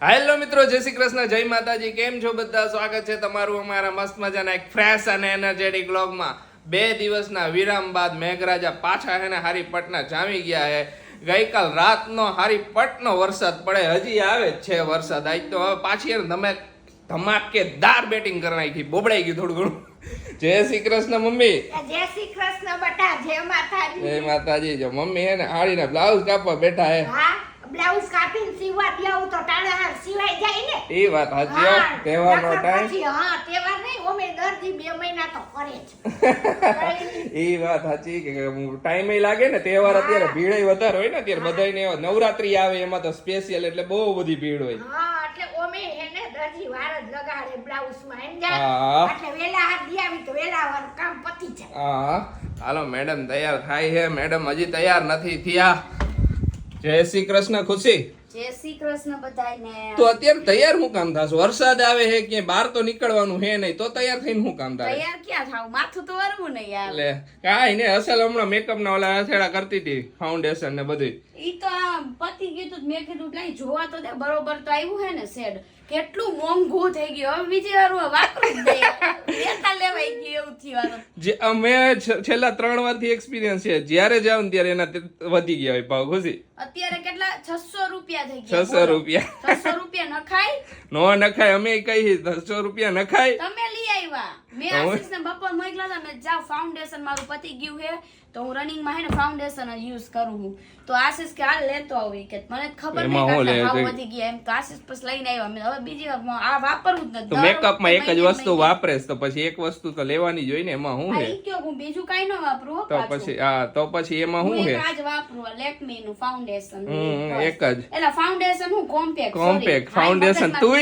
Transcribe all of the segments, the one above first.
Hello મિત્રો, જય શ્રી કૃષ્ણ, જય માતાજી. કેમ છો બધા? સ્વાગત છે તમારું અમારા મસ્ત મજાના એક ફ્રેશ અને એનર્જેટિક વ્લોગમાં. 2 દિવસના વિરામ બાદ મેઘરાજા પાછા હે ને હારી પટના જામી ગયા હે. ગઈકાલ રાતનો હારી પટનો વરસાદ પડે, હજી આવે જ છે વરસાદ. આજ તો હવે પાછી તમે ધમાકેદાર બેટિંગ કરી નાખી, બોબડાઈ ગયું થોડું ઘણું. જય શ્રી કૃષ્ણ મમ્મી. જય શ્રી કૃષ્ણ બટા. જય માતાજી. જય માતાજી. જો મમ્મી હે ને હાડીના બ્લાઉઝ કાપવા બેઠા હે. હા, બ્લાઉઝ કાપીને સીવા દેવું તો ટાણા સીવાઈ જાય ને. એ વાત સાચી હો. તહેવારનો ટાઈમ. હા, તહેવાર નહીં, ઓમે દરજી 2 મહિના તો કરે છે. એ વાત સાચી કે ટાઈમ લાગે ને. તહેવાર અત્યારે ભીડ વધારે હોય ને, અત્યારે બધાને નવરાત્રી આવે એમાં તો સ્પેશિયલ એટલે બહુ બધી ભીડ હોય. હા, એટલે ઓમે એને દરજી વાર જ લગાડે બ્લાઉઝમાં એમ જા. હા. એટલે વેલા હાથ દિયાવી તો વેલા વાર કામ પતી જાય. હા, હાલો મેડમ તૈયાર થાય છે. મેડમ હજી તૈયાર નથી થયા. જય શ્રી કૃષ્ણ ખુશી. જય શ્રી કૃષ્ણ બધાયને. તો અત્યારે તૈયાર હું કામ થાશો? વરસાદ આવે છે કે બહાર તો નીકળવાનું હે નહીં, તો તૈયાર થઈને હું કામ થાય? તૈયાર ક્યાં થાવ? માથું તો વરવું ને યાર. એટલે કાઈ ને અસલ હમણાં મેકઅપ ના ઓલા હથેડા કરતી હતી, ફાઉન્ડેશન ને બધું. ઈ તો આ પતિ કીધું મેં કીધું લઈ જોવા તો દે, બરોબર તો આવ્યું હે ને શેડ. કેટલું મોંઘું થઈ ગયું. હવે બીજી વાર વાપરું જ દે. લેતા લેવાઈ ગયું એવું થયું. જે અમે છેલ્લા 3 વારથી એક્સપિરિયન્સ છે, જ્યારે જાવ ને ત્યારે એના વધી ગયા હોય ભાવ. ખુશી અત્યારે કેટલા 600 રૂપિયા થઈ ગયા. 600 રૂપિયા. 600 રૂપિયા નખાય? નો નખાય. અમે કઈ 600 રૂપિયા નખાય. તમે લઈ આવ્યા. મેં આશીષ ને બપોર મોકલા હતા. મેં જાવ ફાઉન્ડેશન મારું પતી ગયું છે તો હું રનિંગ માં હે ને ફાઉન્ડેશન જ યુઝ કરું હું. તો આશીષ કે હાલ લેતો આવી કે મને ખબર નહીં કેટલા ભાવ વધી ગયા એમ. તો આશીષ પછી લઈને આવ્યા. મેં હવે બીજી વાર આ વાપરવું જ નથી. તો મેકઅપ માં એક જ વસ્તુ વાપરે તો પછી એક વસ્તુ તો લેવાની જ હોય ને. એમાં શું છે? કયો હું બીજું કાઈ ન વાપરું. તો પછી એમાં શું છે? આજ વાપરું લેકમી નું ફાઉન્ડેશન. એક જ. એટલે ફાઉન્ડેશન હું કોમ્પેક્ટ ફાઉન્ડેશન. તું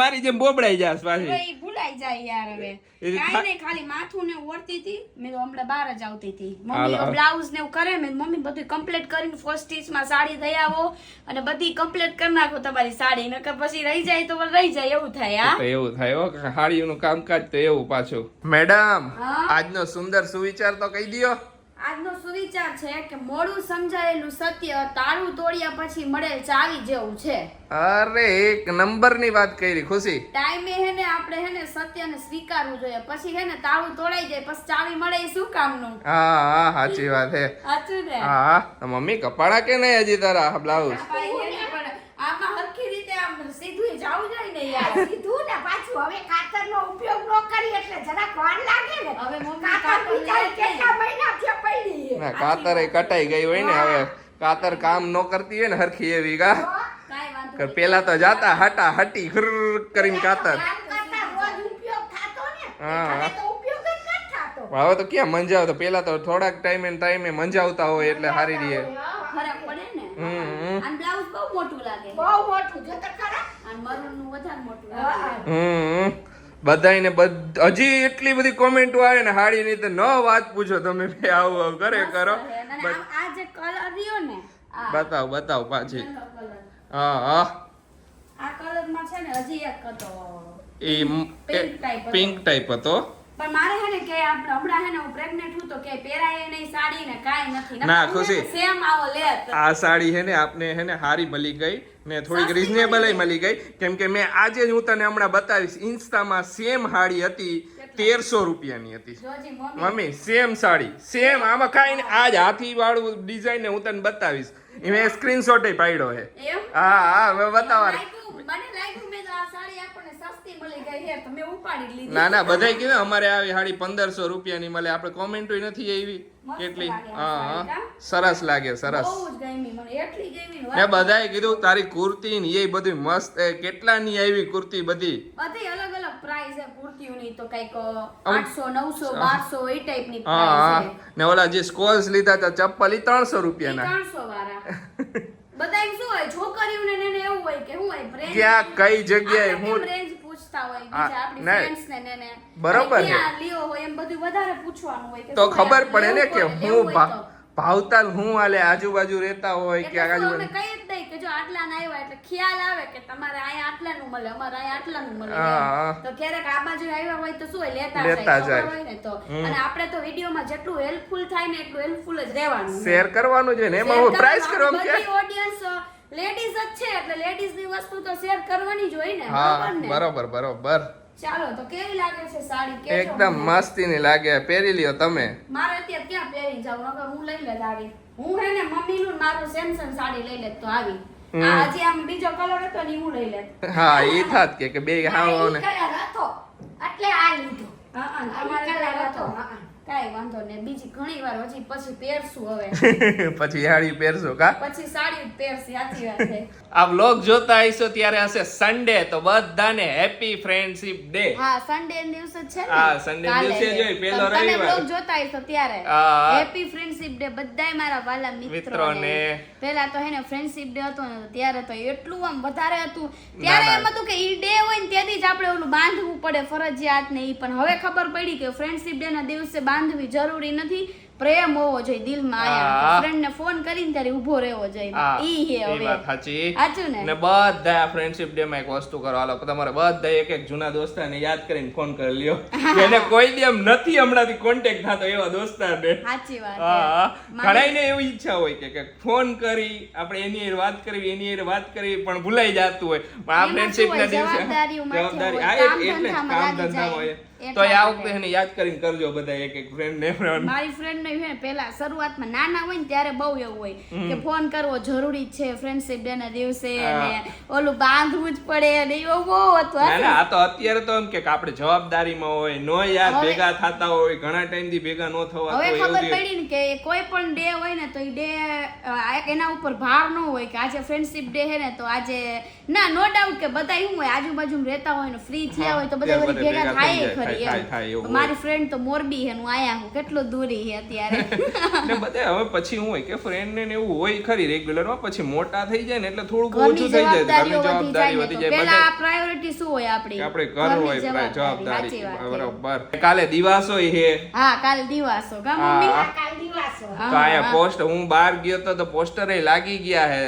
મારી જેમ બોબડાઈ જાસ પાછી. ભૂલાઈ જાય યાર. હવે કાઈ નહીં, ખાલી માથું ને ઓળતી હતી. મેં તો હમણાં બહાર જ આવતી હતી. મમ્મી બ્લાઉઝ ને એવું કરે. મેં મમ્મી બધું કમ્પ્લીટ કરીને ફર્સ્ટ સ્ટીચ માં સાડી દઈ આવો અને બધી કમ્પ્લીટ કરી નાખો તમારી સાડી. નકર પછી રહી જાય તો રહી જાય એવું થાય. હા, એવું થાય હો. સાડીનું કામકાજ તો એવું પાછું. મેડમ, આજનો સુંદર સુવિચાર તો કહી દયો. આજનો સુવિચાર છે કે મોડું સમજાયેલું સત્ય તાળું તોડ્યા પછી મળે ચાવી જેવું છે. અરે એક નંબર ની વાત કરી ખુશી. ટાઈમે હે ને આપણે હે ને સત્યને સ્વીકારવું જોઈએ. પછી હે ને તાળું તોડાઈ જાય પછી ચાવી મળે એ શું કામનું? હા, સાચી વાત છે. સાચું ને? હા. મમ્મી કપાડા કે નહીં હજી તારા બ્લાઉઝ? આમાં હરખી રીતે આમ સીધું જાવું જાય ને યાર. સીધું ને પાછું હવે કાતરનો ઉપયોગ ન કરી એટલે જરાક વાર લાગે ને. હવે મમ્મી કાતર બિચારી કેટલા મહિના થયા પડી. ના, કાતર કટાઈ ગઈ હોય ને. હવે કાતર કામ ન કરતી હોય ને હરખી એવી કા. કાઈ વાંધો પેલા તો જાતા હટા હટી કરીને કાતર. રોજ ઉપયોગ થતો ને. હા. હવે તો ઉપયોગ જ નથી થતો. હવે તો ક્યાં મંજાવતો. પેલા તો થોડાક ટાઈમે મંજાવતા હોય એટલે હારી રહે. ફરક પડે ને. આ બ્લાઉઝ બહુ મોટું લાગે. બહુ મોટું જો તો ખરા. આ મરૂન નું વધારે મોટું લાગે. બધાને હજી એટલી બધી કોમેન્ટો આવે ને હાડી ની તો ન વાત પૂછો તમે. આવું કરે કરો. આ જે કલર રહ્યો ને બતાવ પાછી. કલર હા. આ કલર માં છે ને હજી એક હતો એ પિંક ટાઈપ હતો. પણ મારે હે ને કે આપણે હમણાં હે ને હું પ્રેગ્નેન્ટ છું તો કે પહેરાય નહીં સાડી ને કાઈ નથી. ના ખુશી, સેમ આવો લેત. આ સાડી હે ને આપને હે ને હારી મળી ગઈ ને થોડીક રીઝનેબલ મળી ગઈ. કેમ કે મેં આજે જ હું તને હમણાં બતાવીશ. ઇન્સ્ટામાં સેમ હાડી હતી, 1300 રૂપિયાની હતી. જોજી મમ્મી સેમ સાડી સેમ. આમાં કાઈ આજ હાથી વાળું ડિઝાઇન ને હું તને બતાવીશ. મેં સ્ક્રીનશોટ પાડ્યો છે. એમ? હા હવે બતાવવા. મને લાગ્યું મેં તો આ સાડી આપણને સસ્તી મળી ગઈ છે તો મેં ઉપાડી લીધી. ના બધાય કીધું અમારે આવી સાડી 1500 રૂપિયાની મળે. આપણે કોમેન્ટો નથી આવી કેટલી. હા, સરસ લાગે. સરસ. બહુ જ ગમી મને. એટલી ગમી ને બધાએ કીધું તારી કુર્તી ને એ બધું મસ્ત. કેટલાની આવી કુર્તી બધી અલગ અલગ પ્રાઇસ છે કુર્તીઓની. તો કઈક 800 900 1200 એ ટાઈપની પ્રાઇસ હા. છે. ને ઓલા જે સ્કોલ્સ લીધા હતા ચપ્પલ 300 રૂપિયાના. 300 વાળા. બધા એમ શું હોય છોકરીઓને ને એવું હોય કે હું હોય ક્યાં કઈ જગ્યાએ હું રેન્જ પૂછતા હોય બીજા આપણી ફ્રેન્ડ્સ ને બરોબર છે. ક્યાં લ્યો હોય એમ બધું વધારે પૂછવાનું હોય કે તો શું ખબર યાર, પડે ને કે લેવું હું હોય તો. ભાવતાલ હું આલે આજુબાજુ રહેતા હોય કે એટલે શું અમે આજુબાજુ. કહી જ દઈએ કે જો આટલા ના આવ્યા એટલે ખ્યાલ આવે કે તમારે અહીંયા આટલાનું મળે, અમારે અહીંયા આટલાનું મળે. હા. તો ક્યારેક આ બાજુ આવ્યા હોય તો શું હોય લેતા લેતા જાય જાય. ખબર હોય ને તો. અને આપણે તો વિડીયોમાં જેટલું હેલ્પફુલ થાય ને એટલું હેલ્પફુલ જ રહેવાનું. શેર કરવાનું છે ને એમાં હું પ્રાઇસ કરવામાં બધી ક્યાં ઓડિયન્સ લેડીઝ જ છે એટલે લેડીઝ ની વસ્તુ તો શેર કરવાની જ હોય ને હા બરાબર ને? બરોબર બરોબર ચાલો તો કેવી લાગે છે સાડી કેજો એકદમ મને. મસ્તીની લાગે પહેરી લ્યો તમે મારે અત્યારે ક્યાં પહેરી જાવ નકર હું લઈ લેત આવી હું હે ને મમ્મીનું ને મારું સેમસંગ સાડી લઈ લેત તો આવી આ હજી આમ બીજો કલર હતો ને ઈ હું લઈ લેત હા ઈ થાત કે બે આ હાવ ઈ ને કલર હતો એટલે આ લીધો હા તમારે તમારે કલર હતો હતો કાંઈ વાંધો નહીં બીજી ઘણી વાર હજી પછી પહેરશું હવે પછી હાડી પહેરશો કા પછી સાડી જ પહેરશી સાચી વાત છે આ વ્લોગ જોતા આવીશો ત્યારે હશે સન્ડે તો બધાને હેપી ફ્રેન્ડશિપ ડે હા સન્ડે દિવસ જ છે ને હા, Sunday કાલે દિવસે જ હોય, પહેલો તમે રવિવાર. vlog જોતા હશો ત્યારે હા. હેપી ફ્રેન્ડશિપ ડે બધાય મારા વાલા મિત્રોને મિત્રોને. પહેલા તો હે ને ફ્રેન્ડશિપ ડે હતો ને તો ત્યારે તો એટલું આમ વધારે હતું ત્યારે ના. એમ હતું કે ઈ ડે હોય ને તેથી જ આપણે ઓલું બાંધવું પડે ફરજિયાત ને ઈ પણ હવે ખબર પડી કે ફ્રેન્ડશિપ ડે ના દિવસે બાંધવી જરૂરી નથી પ્રેમ હોવો જોઈએ દિલમાં હા. આયા ફ્રેન્ડ ને ફોન કરીને ત્યારે ઊભો રહેવો જોઈએ હા, ઈ હે ઈ હવે વાત સાચી સાચું ને ને બધા ફ્રેન્ડશિપ ડે માં એક વસ્તુ કરો હાલો તમારે બધા એક એક જૂના દોસ્તારને યાદ કરીને ફોન કરી લ્યો એને કોઈ દી એમ નથી હમણાંથી કોન્ટેક્ટ થતો એવા દોસ્તારને સાચી વાત હા છે. ઘણાયને એવી ઈચ્છા હોય કે ફોન કરી આપણે એની હારે વાત કરવી એની હારે વાત કરવી પણ ભૂલાઈ જતું હોય પણ આ એમાં ફ્રેન્ડશિપ શું ના હોય, દિવસે જવાબદારીઓ માથે જવાબદારી હોય, આ કામ એટલે ધંધામાં કામ લાગી ધંધા જાય. હોય એટલા તો આ માટે. વખતે એને યાદ કરીને કરજો બધા એક એક ફ્રેન્ડ ને મારી ફ્રેન્ડ ને છે પેલા શરૂઆતમાં નાના હોય ને ત્યારે બહુ એવું હોય કે ફોન કરવો જરૂરી જ છે ફ્રેન્ડશિપ ડે ના દિવસે અને ઓલું બાંધવું જ પડે અને એવું બહુ હતું ના ના આ તો અત્યારે તો એમ કે આપણે જવાબદારીમાં હોય નો યાર હવે- ભેગા થતા હોય ઘણા ટાઈમ થી ભેગા નો થવા હવે હોય ખબર એવું પડી ને કે કોઈ પણ ડે હોય ને તો એ ડે એના ઉપર ભાર ન હોય કે આજે ફ્રેન્ડશિપ ડે હે ને તો આજે ના નો ડાઉટ કે બધા શું હોય આજુબાજુ રહેતા હોય ને ફ્રી થયા હોય તો બધા ત્યારે વળી બધા ભેગા ભેગા થાય થઈ જાય, થાય, એવું ખરી મારી ફ્રેન્ડ તો મોરબી હે હું આયા હું કેટલું દૂરી હે અત્યારે ને બધા હવે પછી શું હોય કે ફ્રેન્ડ ને એવું હોય ખરી રેગ્યુલર માં પછી મોટા થઈ જાય ને એટલે થોડું ઘરની ઓછું થઈ જાય જવાબદારીઓ ઘરની વધી જવાબદારી વધી જાય ને તો જાય પેલા બધા પ્રાયોરિટી શું હોય આપણી કે આપણે ઘર ઘરની હોય જવાબદારી. જવાબદારી સાચી વાત છે. બરોબર કાલે દિવાસો હે હા કાલ દિવાસો કા હા. મમ્મી આ કાલ દિવસો તો અહીંયા પોસ્ટ હું બહાર ગયો તો પોસ્ટરે લાગી ગયા હે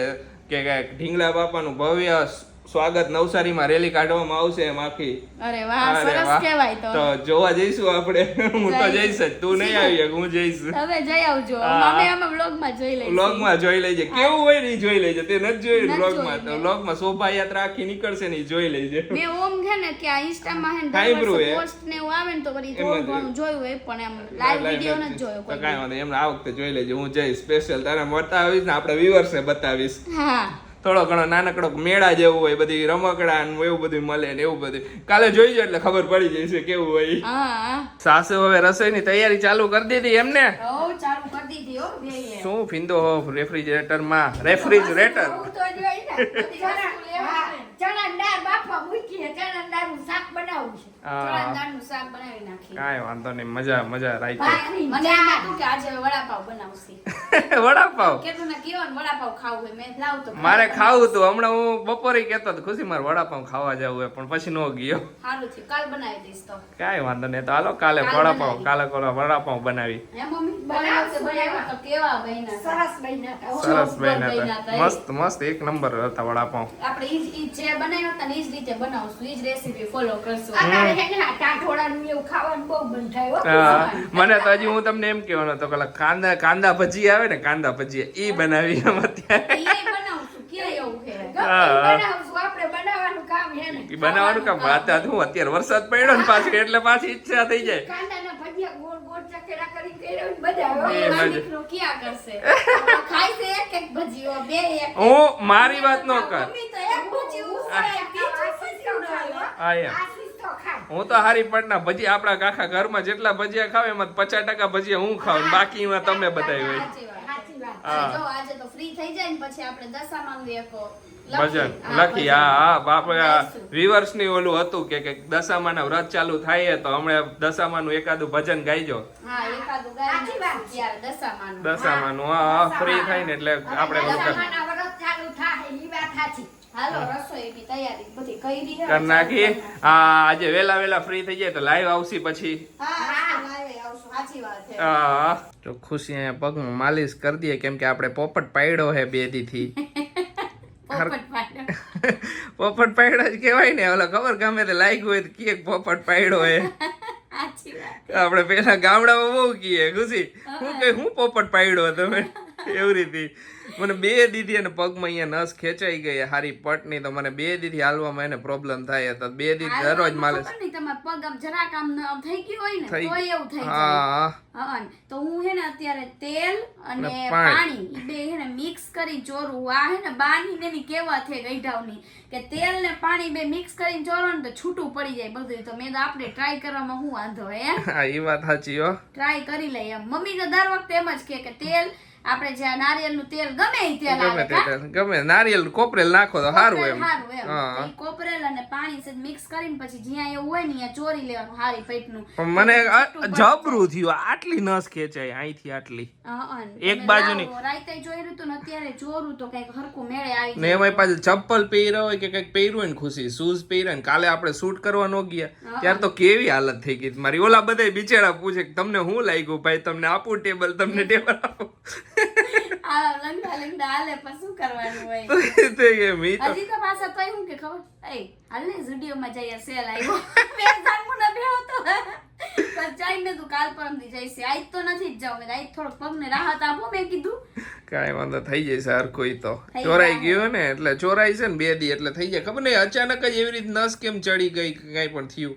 કે ઢીંગલા બાપાનું ભવ્ય સ્વાગત નવસારીમાં રેલી કાઢવામાં આવશે એમ આખી અરે વાહ અરે સરસ વાહ. કહેવાય તો તો જોવા જઈશું આપણે હું તો જઈશ જ તું નહીં આવી શકે, હું જઈશ તમે જઈ આવજો હા. અમે અમે વ્લોગમાં જોઈ લઈશું વ્લોગમાં જોઈ લેજે કેવું હોય ને ઈ જોઈ લેજે તે નથી જોયું નથી વ્લોગમાં તો જોયું મેં. વ્લોગમાં શોભાયાત્રા આખી નીકળશે ને ઈ જોઈ લેજે મેં ઓમ છે ને કે આ ઇન્સ્ટામાં હે ને હાઈબ્રુ દર વર્ષે હે. પોસ્ટ ને એવું આવે ને તો વળી એમાં થોડું ઘણું જોયું હોય પણ એમ લાઈવ વિડિયો નથી જોયો તો કોઈ કાંઈ વાંધો નહીં. એમને આ વખતે જોઈ લેજે હું જઈશ સ્પેશિયલ તારે બતાવીશ ને આપણે viewers ને બતાવીશ હા થોડો ઘણો નાનકડો મેળા જેવું હોય બધી રમકડા ને એવું બધું મળે ને એવું બધું કાલે જોઈજો એટલે ખબર પડી જશે કેવું હોય હા સાસુ હવે રસોઈની તૈયારી ચાલુ કરી દીધી એમને હો ચાલુ કરી દીધી હો બેય શું ફીંદો રેફ્રિજરેટરમાં રેફ્રિજરેટર હું તો જોઈ ને બધી વસ્તુ લેવા ને. ચણા દાળ બાફવા મૂકી ચણા દાળનું શાક બનાવવું છે ચણા દાળનું શાક બનાવી નાખી કાંઈ વાંધો નહીં મજા રાઈતે ભાખરી મને એમ હતું કે આજે વડાપાવ બનાવશી વડાપાવ કેટલું ને કેવો ને વડાપાવ ખાવું હોય મેં લાવ તો મારે ખાવું હતું હમણાં હું બપોરે કહેતો હતો ખુશી મારે વડાપાવ ખાવા જવું હોય પણ પછી નો ગયો સારું થયું કાલ બનાવી દઈશ તો કાંઈ વાંધો નહીં તો હાલો કાલે કાલે વડાપાવ બનાવી. વડાપાવ બનાવી હે મમ્મી બનાવ્યા તો કેવા બન્યા હતા. સરસ બન્યા હતા. સરસ ઉપર બન્યા બન્યા હતા હતા. મસ્ત મસ્ત એક નંબર હતા વડાપાવ આપણે ઈ જે બનાવ્યા હતા ને ઈ જ રીતે બનાવશું ઈ જ રેસીપી ફોલો કરશું અત્યારે છે ને આ ટાઢોળાનું એવું ખાવાનું બહુ બંધ થાય હો. હા, મને તો હજી હું તમને એમ કહેવાનો હતો કે કાંદા ભજીયા આવે ને કાંદા ભજીયા ઈ બનાવી એમ અત્યારે ઈ બનાવશું ક્યાં એવું છે ગમે હા. ઈ બનાવશું, આપણે બનાવવાનું કામ છે ને. ઈ બનાવવાનું કામ વાત હું અત્યારે વરસાદ પડ્યો ને પાછું એટલે પાછી ઈચ્છા થઈ જાય કાંદાના ભજીયા ગોળ ગોળ ચકેડા કરી કર્યો ને બધા એ હવે. મજા. દીકરો ક્યાં કરશે ખાય છે એક એક ભજીયો બે એક હું મારી વાત નો કર મમ્મી તો એક ભજીયું ઉસળાય, બીજું ઉસળાય. હા એમ આ શીશો ખાય. હું તો હારી પટના ભજીયા આપણા આખા ઘરમાં જેટલા ભજીયા ખાવ એમાં 50% ભજીયા હું ખાવ ને બાકીમાં તમે બધાય હોય સાચી વાત. સાચી વાત. હા. જો આજે તો ફ્રી થઈ જાય ને પછી આપણે દશામાંનું એક ભજન લખી હા બાપરે વિવર્સ ની ઓલું હતું કે દશામાના વ્રત ચાલુ થાય તો હમણાં દશામાનું એકાદું ભજન ગાઈજો હા એકાદું ગાય સાચી વાત. ત્યારે દશામાંનું દશામાનું હા ફ્રી થાય ને એટલે આપણે ઓલું કર- દશામાના વરસ ચાલુ થાય ઈ વાત સાચી. હાલો રસોઈની તૈયારી બધી કરી છે કરી નાખી હા આજે વેલા ફ્રી થઈ જાય તો લાઈવ આવશે પછી હા લાવે આવશું સાચી વાત છે હા તો ખુશી અહીંયા પગમાં માલિશ કરી દઈએ કેમ કે આપણે પોપટ પાડ્યો હે બે દીથી પોપટ પાડ્યો. પોપટ પાડ્યો જ કહેવાય ને ઓલા ખબર ગમે તે લાગ્યું હોય તો કે પોપટ પાડ્યો હે સાચી વાત આપણે પેલા ગામડામાં બહુ કીએ ખુશી હું પોપટ પાડ્યો તમે એવી રીતે મને 2 દીધી અને પગમાં અહીંયા નસ ખેંચાઈ ગઈ હારી પટની, તો મને 2 દીધી હાલવામાં એને પ્રોબ્લેમ થાય, તો 2 દીધી દરરોજ માલિશ. ખબર નહીં, તમારા પગ આમ જરાક આમ થઈ ગયું હોય ને થઈ- તો એવું થઈ જાય. હા હા, તો હું હે ને અત્યારે તેલ અને અને પાણી. પાણી ઈ બે હે ને મિક્સ કરી ચોરું. આ હે ને બાની ને ની કેવા છે ગઈઢાવની કે તેલ ને પાણી બે મિક્સ કરીને ચોરો ને તો છૂટું પડી જાય બધું. તો મેં તો આપણે ટ્રાય કરવામાં શું વાંધો હે, હા એ વાત સાચી હો. ટ્રાય કરી લઈએ. એમ મમ્મી તો દર વખતે એમ જ કે તેલ આપણે જે નારિયેળનું તેલ ગમે ઈ તેલ ગમે આવે તે કા? તેલ, ગમે નારિયેલ કોપરેલ નાખો તો સારું એમ. હારું એમ. હા. તો ઈ કોપરેલ અને પાણી સાથે મિક્સ કરીને પછી જ્યાં એવું હોય ને ત્યાં ચોરી લેવાનું હારી પેટનું. પણ મને જબરું થયું, આટલી નસ ખેંચાય અહીંથી આટલી. એક બાજુની. રાઈતે જોયું હતું ને અત્યારે જોરું તો કઈક હરખું મેળે આવી ને એમાં પાછું ચપ્પલ પહેર્યા હોય કે કઈક પહેર્યું હોય ને ખુશી, શૂઝ પહેર્યા ને કાલે આપણે શૂટ કરવા ન ગયા ત્યારે તો કેવી હાલત થઈ ગઈ મારી. ઓલા બધા બિચારા પૂછે કે તમને શું લાગ્યું ભાઈ, તમને આપું ટેબલ, તમને ટેબલ આપું. આ લંગડા હાલે પણ શું કરવાનું હોય. તે કે મી તો હજી તો પાછા તો એવું કે ખબર એ હાલ ને સ્ટુડિયોમાં જઈએ સેલ આવ્યો બે જામુના બે હતો પણ જઈને તું કાલ પરમથી જઈશે. આજ તો નથી જ જાવ, આજ થોડોક પગને રાહત આપો મેં કીધું. કાંઈ વાંધો થઈ જાય સર, કોઈ તો થઈ ચોરાઈ જાય. ગયો ને એટલે ચોરાઈ છે ને 2 દી એટલે થઈ જાય. ખબર નહીં અચાનક જ એવી રીતે નસ કેમ ચડી ગઈ કે કાંઈ પણ થયું.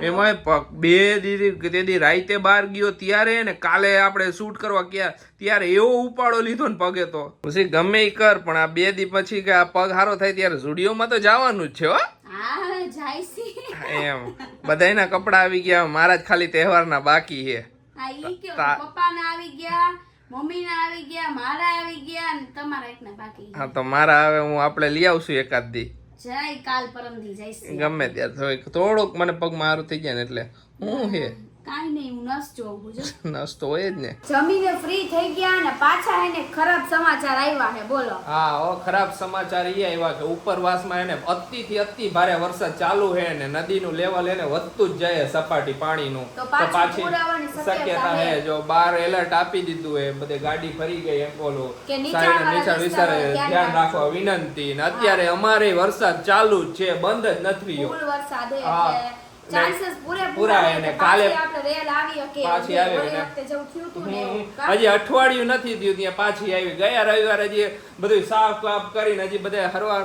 એમાં 2 દી તે દી રાઈતે બહાર ગયો ત્યારે ને કાલે આપણે શૂટ કરવા ગયા ત્યારે એવો ઉપાડો લીધો ને પગે તો પછી ગમે ઈ કર પણ આ 2 દી પછી કે આ પગ હારો થાય ત્યારે સ્ટુડિયોમાં તો જવાનું જ છે હો. હા જાય છે એમ બધાયના કપડા આવી ગયા, મારા જ ખાલી તહેવારના બાકી છે. હા ઈ કેવું પપ્પાના આવી ગયા, મમ્મીના આવી ગયા, મારા આવી ગયા અને તમારા એકના બાકી. હા તો મારા હવે હું આપણે લઈ આવશું એકાદ દી, જય કાલ પરમથી જઈશ. ગમે ત્યારે થોડુંક મને પગમાં સારું થઈ જાય ને એટલે હું હે કાઈ નહીં, હું નસ જોઉં છું. નસ તો હોય જ ને. જમીને ફ્રી થઈ ગયા અને પાછા એને ખરાબ સમાચાર આવ્યા છે. બોલો. હા ઓ ખરાબ સમાચાર ઈ આવ્યા કે ઉપરવાસમાં એને અતિથી અતિ ભારે વરસાદ ચાલુ છે ને નદીનું લેવલ એને વધતું જ જાય સપાટી પાણીનું. તો પાછું પૂર આવવાની શક્યતા છે. છે. જો 12 એલર્ટ આપી દીધું છે, બધે ગાડી ફરી ગઈ એમ બોલો કે નીચાણવાળા વિસ્તારે વિસ્તારોમાં ધ્યાન રાખવા વિનંતી. ને અત્યારે અમારે વરસાદ ચાલુ જ છે, બંધ જ નથી થયો. ફૂલ વરસાદ છે હા. એટલે ચાન્સીસ પૂરેપૂરા પૂરા છે એને કે કાલે પાછી આપણે રેલ આવી કે પાછી આવી ઓલી ને. વખતે જેવું થયું હતું ને એવું. કા? હજી અઠવાડિયું નથી થયું ત્યાં પાછી આવી. ગયા રવિવારે હજી બધું સાફ કાફ કરીને હજી બધા હરવા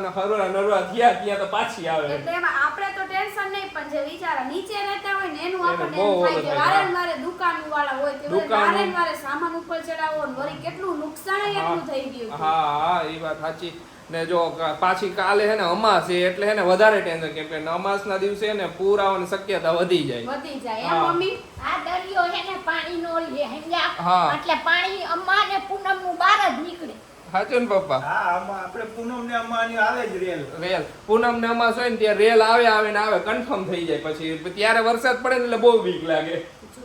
નરવા થયા ત્યાં તો પાછી આવે. એટલે એમાં આપણે તો ટેન્શન નહીં પણ જે વિચારા નીચે રહેતા હોય ને એનું આપણને બહુ એમ થાય કે ઓલું વારે થાય. ને વારે દુકાન વાળા હોય તે દુકાનો. વારે ને વારે સામાન ઉપર ચડાવો ને વળી કેટલું નુકસાન એટલું થઈ ગયું હતું. હા એ વાત સાચી. ને જો પાછી કાલે હે ને અમાસ છે એટલે હે ને વધારે ટેન્શન, કેમ કે અમાસના દિવસે ને પૂર આવવાની શક્યતા વધી જાય. વધી જાય હા. એમ મમ્મી. આ દરિયો છે ને પાણીનો લે સમજ્યા? હા. એટલે પાણી અમા ને પૂનમનું બહાર જ નીકળે. સાચું ને પપ્પા? હા આમાં આપણે પૂનમ ને અમાની આવે જ રેલ. રેલ પૂનમ ને અમાસ હોય ને ત્યારે રેલ આવે ને આવે કન્ફર્મ થઈ જાય. પછી ત્યારે વરસાદ પડે ને એટલે બહુ બીક લાગે.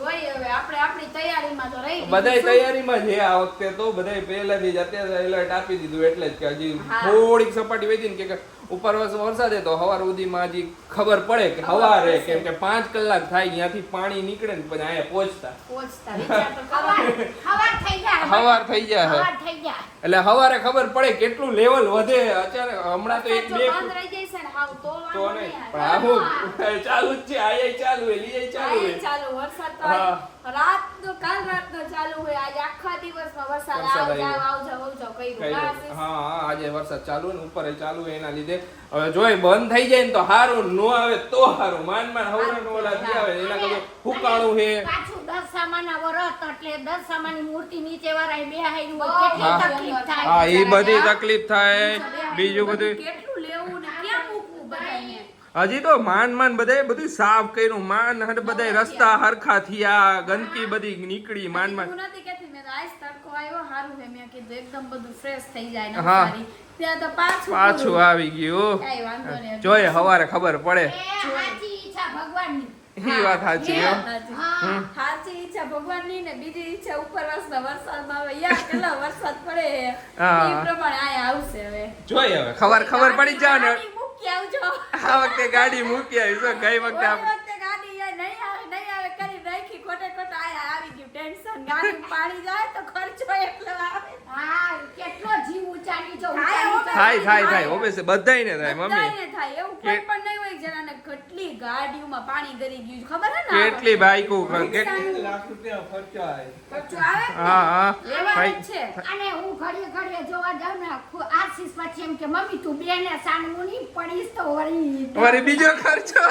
જોઈએ હવે આપણે આપણી તૈયારીમાં તો રહી બધાય તૈયારીમાં છે આ વખતે તો બધાય પહેલાથી જ અત્યારે એલર્ટ આપી દીધું એટલે જ કે હજી હા. થોડીક સપાટી વધી ને કે ઉપર વરસાદ તો હવાર સુધીમાં હજી ખબર પડે કે હવારે, કેમ કે 5 કલાક થાય ત્યાંથી પાણી નીકળે ને પછી અહીંયા પહોંચતા પહોંચતા વિચાર તો કરવાનો. હવાર થઈ જાય. હવાર થઈ જાય. હવાર થઈ જાય. એટલે હવારે ખબર પડે કેટલું લેવલ વધે. અત્યારે હમણાં તો એક જો બે બંધ રહી જાય છે ને હાવ તો તો વાંધો નહીં નહીં પણ આવે. આવું ચાલુ જ છે. આય ચાલુ હે, લીએ ચાલુ આય હે. ચાલુ વરસાદ તો હા. આજ રાતનો કાલ રાતનો ચાલુ હોય. આજે આખા દિવસમાં વરસાદ વરસાદ આવ જાવ આવ્યો. આવ જાવ કર્યું. કઈ હા, રીતે? હા આજે વરસાદ ચાલુ ને ઉપર ચાલુ હે એના લીધે હવે જોઈ બંધ થઈ જાય ને તો સારું, નો આવે તો સારું. માંડ હવરા નો ઓલા થી આવે એના કરતા હુકાણું હે. પાછું દશામાના વરત એટલે દશામાની મૂર્તિ નીચે વાળા બેહાઈ હોય હા. કેટલી તકલીફ થાય. હા એ બધી તકલીફ થાય. બીજું બધું કેટલું લેવું ને ક્યાં મૂકવું બધાને. હજી તો માંડ બધાય બધું સાફ કર્યું. માંડ બધાય રસ્તા હરખા થયા, ગંદકી બધી નીકળી માંડ હું નથી કહેતી, મેં તો આજ તડકો આવ્યો હારું છે. મેં કીધું એકદમ બધું ફ્રેશ થઈ જાય ને હા. સારી. ત્યાં તો પાછું પાછું આવી ગયું. કાંઈ વાંધો નહીં. જોઈએ હવારે ખબર પડે. એ સાચી ઈચ્છા ભગવાનની. એ વાત સાચી હો. હા. સાચી ઈચ્છા ભગવાનની ને બીજી ઈચ્છા ઉપરવાસના વરસાદમાં આવે. યાર કેટલા વરસાદ પડે છે. હા. એ પ્રમાણે આયા આવશે હવે. જોઈએ હવે ખબર પડી જાય ને. ગાડી મૂકી આવજો. આ વખતે ગાડી મૂકી આવીશું. ગઈ વખતે ઓલી વખતે ગાડી યાર નહીં આવે કરી રાખી ખોટે ખોટા આયા આવી ગયું ટેન્શન. ગાડી પાણી જાય તો ખર્ચો એટલો આવે. હા, કેટલો જીવ ઊંચાની જો થાય, ઊંચાની થાય ઓબ્વિયસલી બધાયને થાય મમ્મી. બધાયને થાય એવું કોઈ પણ નહીં હોય જણાને કેટલી ગાડીઓમાં પાણી ગરી ગયું ખબર હે ને કેટલી બાઈકો પૈસાનું લાખ રૂપિયા ખર્ચો આવે ખર્ચો આવે ને? હા હા લેવાનું જ છે. અને હું ઘડીએ જોવા જાઉં ને આશીષ પછી એમ કે મમ્મી તું બેને સાનવું નહીં પડીશ તો વળી બીજો ખર્ચો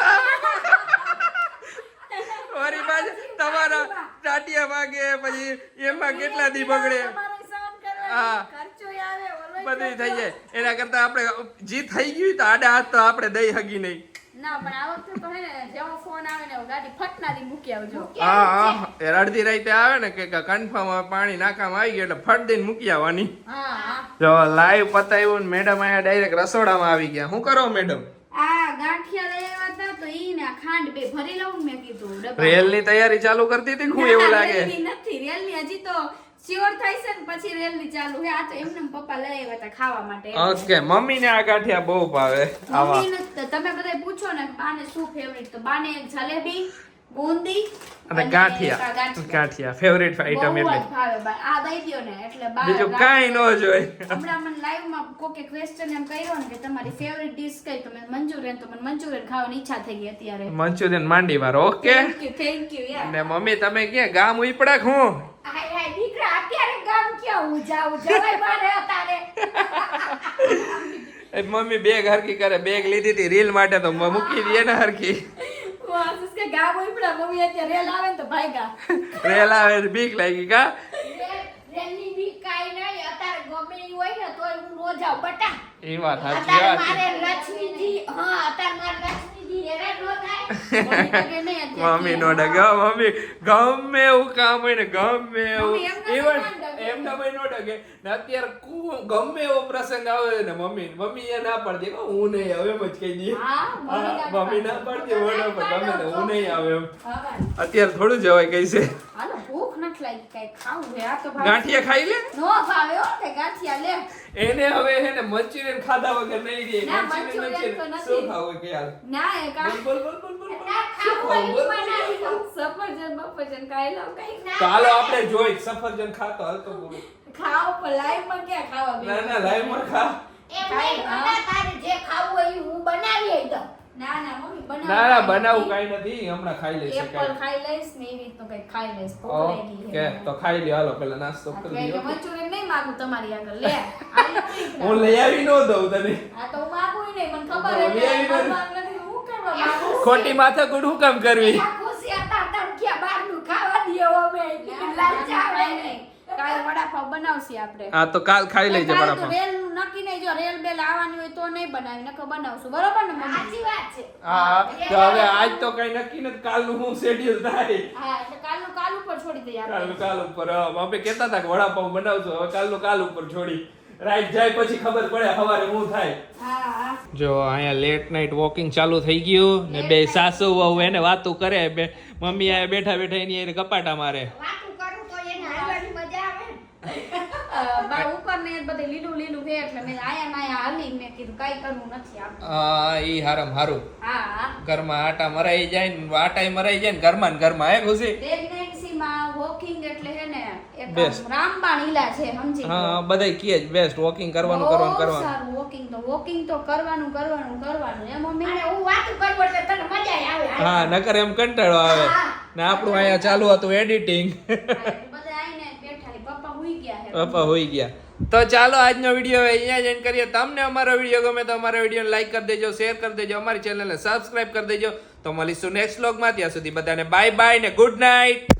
વળી પાછું તમારા ટાટિયા વાગે પછી એમાં કેટલા દી બગડે તમારે સહન કરવાનું, હા. ખર્ચોય આવે, ઓલોય બધું થઈ ખર્ચો. જાય એના કરતા આપણે જે થઈ ગયું તો આડા હાથ તો આપણે દઈ હગી નહીં ના પણ આ વખતે તો હે ને જેવો ફોન આવે ને એવો ગાડી ફટનારી મૂકી આવજો. હા હા એ અડધી રાતે આવે ને કે કન્ફર્મ પાણી નાકામાં આવી ગયું એટલે ફટ દઈને મૂકી આવવાની હા હા. જો લાઈવ પતાવ્યું ને મેડમ આયા ડાયરેક્ટ રસોડામાં આવી ગયા શું કરો મેડમ આ ગાંઠિયા લઈ આવ્યા હતા તો ઈ ને આ ખાંડ બે ભરી લઉં ને મેં કીધું ડબ્બામાં. રેલની તૈયારી ચાલુ કરતી હતી શું એવું ના, લાગે રેલની નથી રેલની હજી તો શ્યોર થાય છે ને પછી રેલની ચાલુ હે આ તો એમને પપ્પા લઈ આવ્યા હતા ખાવા માટે. ઓકે મમ્મીને આ ગાંઠિયા બહુ ભાવે આવા મમ્મીને તો તમે બધા પૂછો ને કે બાને શું ફેવરિટ તો બાને એક જલેબી બુંદી અને એક ગાંઠિયા આ ગાંઠિયા. ગાંઠિયા ફેવરિટ આઈટમ બહુ જ એટલે ભાવે બા. આ દઈ દ્યો ને એટલે બા બીજું કાંઈ ન જોઈએ હમણાં મને લાઈવમાં કોકે ક્વેશ્ચન એમ કર્યો ને કે તમારી ફેવરિટ ડિશ કઈ તો મેં મંચુરિયન તો મને મંચુરિયન ખાવાની ઈચ્છા થઈ ગઈ અત્યારે. મંચુરિયન માંડી વાળો ઓકે થેન્ક યુ યાર. ને મમ્મી તમે ક્યાં ગામ ઉપડા હું હાય દીકરા અત્યારે ગામ ક્યાં હું જાઉં જવાય મારે અત્યારે એ મમ્મી બેગ હરકી કરે બેગ લીધી હતી રીલ માટે તો મૂકી દઈએ ને હરકી હું આશીષ કે ગામ ઉપડા મમ્મી અત્યારે રેલ આવે ને તો ભાગ્યા. રેલ આવે બીક લાગી કા રેલની બી કાઈ નહીં અત્યારે ગમે ઈ હોય ને તોય હું નો જાઉં બટા એ વાત સાચી અત્યારે વાત મારે લક્ષ્મીજી હા અત્યારે મારે લક્ષ્મીજી હેરાન નો થાય મમ્મી તો કે નહીં અત્યારે મમ્મી નો ડગે હો, મમ્મી ગમે એવું કામ હોય ને ગમે એવું મમ્મી એમ ના ઇવન ડગે. એમ ના નો ડગે ને અત્યારે ગમે એવો પ્રસંગ આવે ને મમ્મી એ ના પાડતી કે હું નહીં આવે એમ જ કહી દઈએ હા, મમ્મી ના પાડતી હોય ને પણ ગમે ને હું નહીં આવે એમ હા, ભાઈ. અત્યારે થોડું જવાય કઈ છે હાલો ભૂખ નથી લાગી કઈ ખાવું છે આ તો ભાઈ ગાંઠિયા ખાઈ લે નો ભાવે હો તે ગાંઠિયા લે. એને હવે હે ને મંચુરિયન ખાધા વગર નહીં રહે ના, મંચુરિયન મંચુરિયન તો નથી. શું ખાવું કે યાર ના એ કા બોલ બોલ બોલ બોલ બોલ ના ખાવું હોય ઈ બનાવી દઉં. સફરજન બફરજન ખાઈ લઉં કઈ તો હાલો આપણે જોઈ સફરજન ખાતો હાલતો બોલો ખાઓ પણ લાઈવ માં ક્યાં ખાવા ના બેઠા? ના લાઈવ માં ખા એમ નહીં બટા તારે જે ખાવું હોય ઈ હું બનાવી દઉં ના ના મમ્મી બનાવ ના ના બનાવું કાઈ નથી હમણાં ખાઈ લઈશ એપલ ખાઈ લઈશ ને એવી રીતનું કઈ ખાઈ લઈશ ભૂખ લાગી ઓકે છે. તો ખાઈ લ્યો હાલો પેલા નાસ્તો કરી એટલે લ્યો મંચુરિયન નહીં માંગુ તમારી આગળ લે આ લે. હું લઈ આવી નો દઉં તને આ તો હું માંગુ ય નહીં મને ખબર તો એટલે લઈ આવી દઉં. ભગવાન નથી હું કરવા માંગુ ખોટી માથાકૂટ હું કામ કરવી આ ખુશી હતા તમ ક્યાં બહારનું ખાવા દ્યો અમે લાલચાવે નહીં કાલ વડાપાવ બનાવશે આપણે હા તો કાલ ખાઈ લેજે કાલ તો બરાબર રેલ નું નક્કી નહીં જો રેલ બેલ આવવાની હોય તો નહીં બનાવી નકર બનાવશું બરોબર ને મમ્મી સાચી વાત છે હા તો હવે આજ તો કઈ નક્કી નથી કાલનું હું શેડ્યુલ થાય હા એટલે કાલનું કાલ ઉપર છોડી દઈએ આપણે કાલનું કાલ ઉપર મમ્મી કહેતા હતા કે વડાપાવ બનાવજો હવે કાલનું કાલ ઉપર છોડી રાઈટ જાય પછી ખબર પડે સવારે હું થાય હા હા જો અહીંયા લેટ નાઇટ વોકિંગ ચાલુ થઈ ગયું ને બે સાસુ વહુ એને વાતું કરે બે મમ્મી અહીંયા બેઠા બેઠા એની હારે કપાટા મારે વાતું કરું તો એને હાલવાની મજા આવે ને બા ઉપર ને બધે લીલું લીલું છે એટલે મેં આયા ના આયા હાલી મેં કીધું કાઈ કરવું નથી આપણે ઈ હારમ હારું હા હા ઘરમાં આટા મરાઈ જાય ને આટાય મરાઈ જાય ને ઘરમાં હે ખુશી પ્રેગ્નન્સી માં વોકિંગ એટલે હે ને એક Best. રામબાણ ઈલા છે સમજી હા બધાય કહે જ બેસ્ટ વોકિંગ કરવાનું સારું વોકિંગ તો કરવાનું હે મમ્મી અને હું વાતું કરું એટલે તને મજા આવે હા નકર એમ કંટાળો આવે ને આપણું અહીંયા ચાલુ હતું એડિટિંગ બધા આઈને બેઠા છે પપ્પા હુઈ ગયા છે પપ્પા હોઈ ગયા તો ચાલો આજનો વિડીયો અહીંયા જ એન્ડ કરીએ તમને અમારો વિડીયો ગમે તો અમારા વિડીયોને લાઈક કરી દેજો શેર કરી દેજો અમારી ચેનલને સબસ્ક્રાઇબ કરી દેજો તો મળીશું નેક્સ્ટ વ્લોગમાં ત્યાં સુધી બધાને બાય બાય ને ગુડ નાઇટ